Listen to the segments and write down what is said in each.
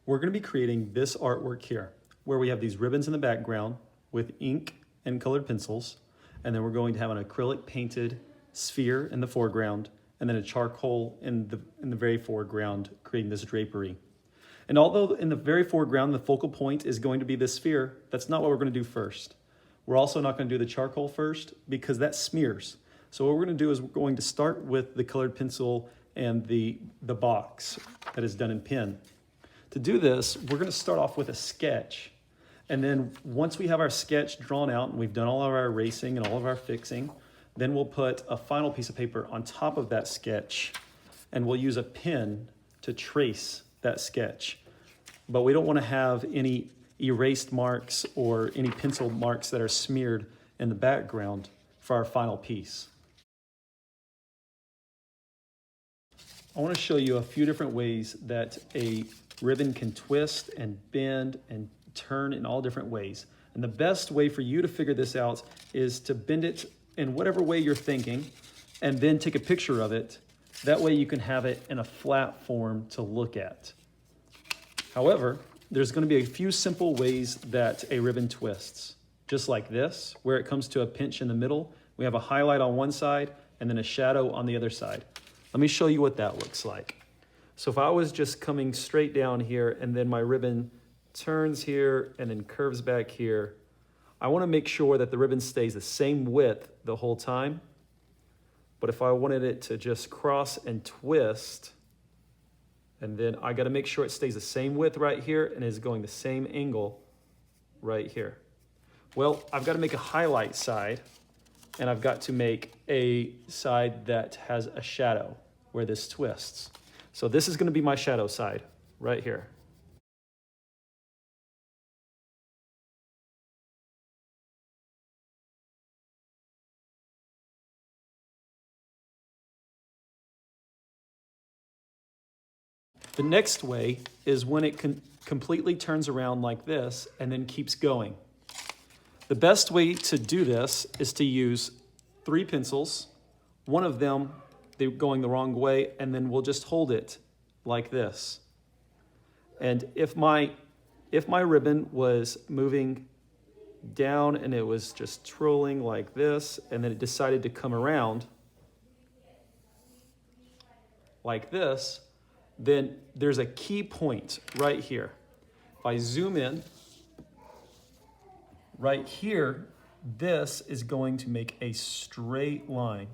We're going to be creating this artwork here, where we have these ribbons in the background with ink and colored pencils, and then we're going to have an acrylic painted sphere in the foreground, and then a charcoal in the very foreground, creating this drapery. And although in the very foreground, the focal point is going to be this sphere, that's not what we're going to do first. We're also not going to do the charcoal first because that smears. So what we're going to do is we're going to start with the colored pencil and the box that is done in pen. To do this, we're going to start off with a sketch. And then once we have our sketch drawn out and we've done all of our erasing and all of our fixing, then we'll put a final piece of paper on top of that sketch, and we'll use a pen to trace that sketch. But we don't want to have any erased marks or any pencil marks that are smeared in the background for our final piece. I want to show you a few different ways that a ribbon can twist and bend and turn in all different ways. And the best way for you to figure this out is to bend it in whatever way you're thinking and then take a picture of it. That way you can have it in a flat form to look at. However, there's going to be a few simple ways that a ribbon twists. Just like this, where it comes to a pinch in the middle. We have a highlight on one side and then a shadow on the other side. Let me show you what that looks like. So if I was just coming straight down here and then my ribbon turns here and then curves back here, I want to make sure that the ribbon stays the same width the whole time. But if I wanted it to just cross and twist, and then I got to make sure it stays the same width right here and is going the same angle right here. Well, I've got to make a highlight side, and I've got to make a side that has a shadow where this twists. So this is going to be my shadow side right here. The next way is when it completely turns around like this and then keeps going. The best way to do this is to use 3 pencils, one of them going the wrong way, and then we'll just hold it like this. And if my ribbon was moving down and it was just twirling like this, and then it decided to come around like this, then there's a key point right here. If I zoom in, right here, this is going to make a straight line.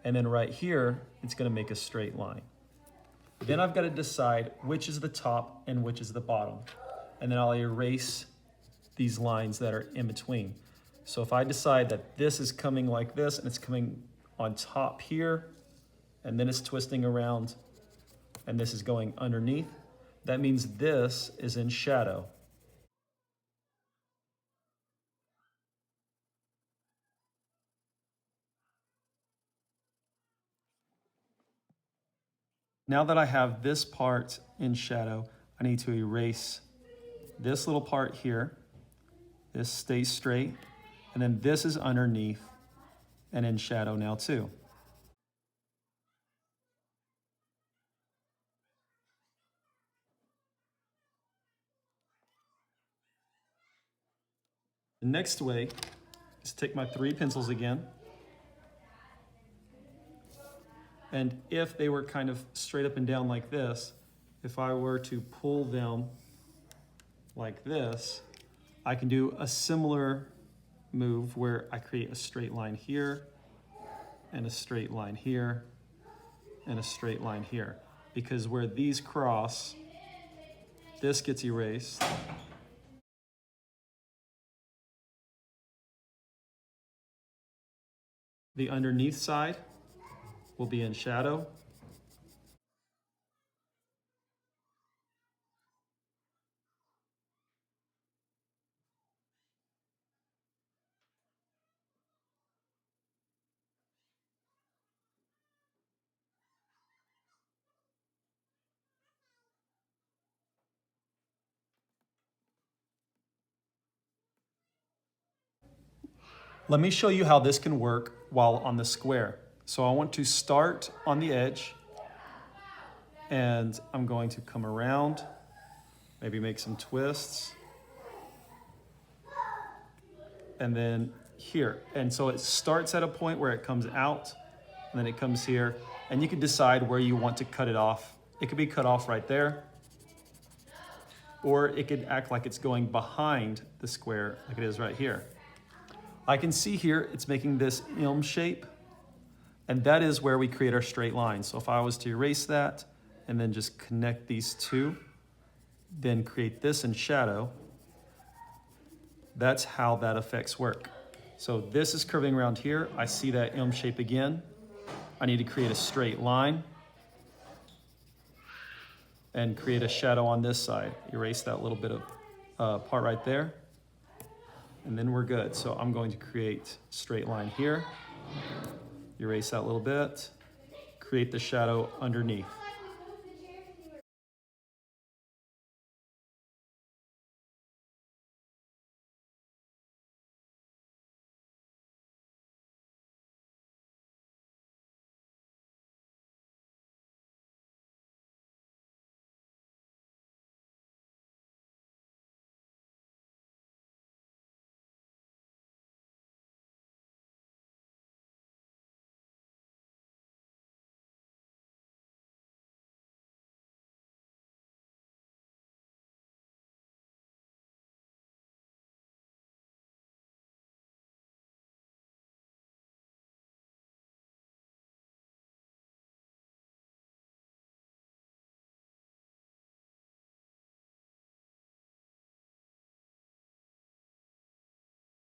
And then right here, it's going to make a straight line. Then I've got to decide which is the top and which is the bottom. And then I'll erase these lines that are in between. So if I decide that this is coming like this and it's coming on top here, and then it's twisting around, and this is going underneath, that means this is in shadow. Now that I have this part in shadow, I need to erase this little part here. This stays straight, and then this is underneath and in shadow now too. The next way is to take my 3 pencils again, and if they were kind of straight up and down like this, if I were to pull them like this, I can do a similar move where I create a straight line here, and a straight line here, and a straight line here. Because where these cross, this gets erased. The underneath side will be in shadow. Let me show you how this can work while on the square. So I want to start on the edge, and I'm going to come around Maybe make some twists. And then here. And so it starts at a point where it comes out, and then it comes here. And you can decide where you want to cut it off. It could be cut off right there, or it could act like it's going behind the square like it is right here. I can see here it's making this M shape, and that is where we create our straight line. So if I was to erase that and then just connect these two, then create this in shadow, that's how that effects work. So this is curving around here. I see that M shape again. I need to create a straight line and create a shadow on this side. Erase that little bit of part right there. And then we're good. So I'm going to create a straight line here. Erase that little bit. Create the shadow underneath.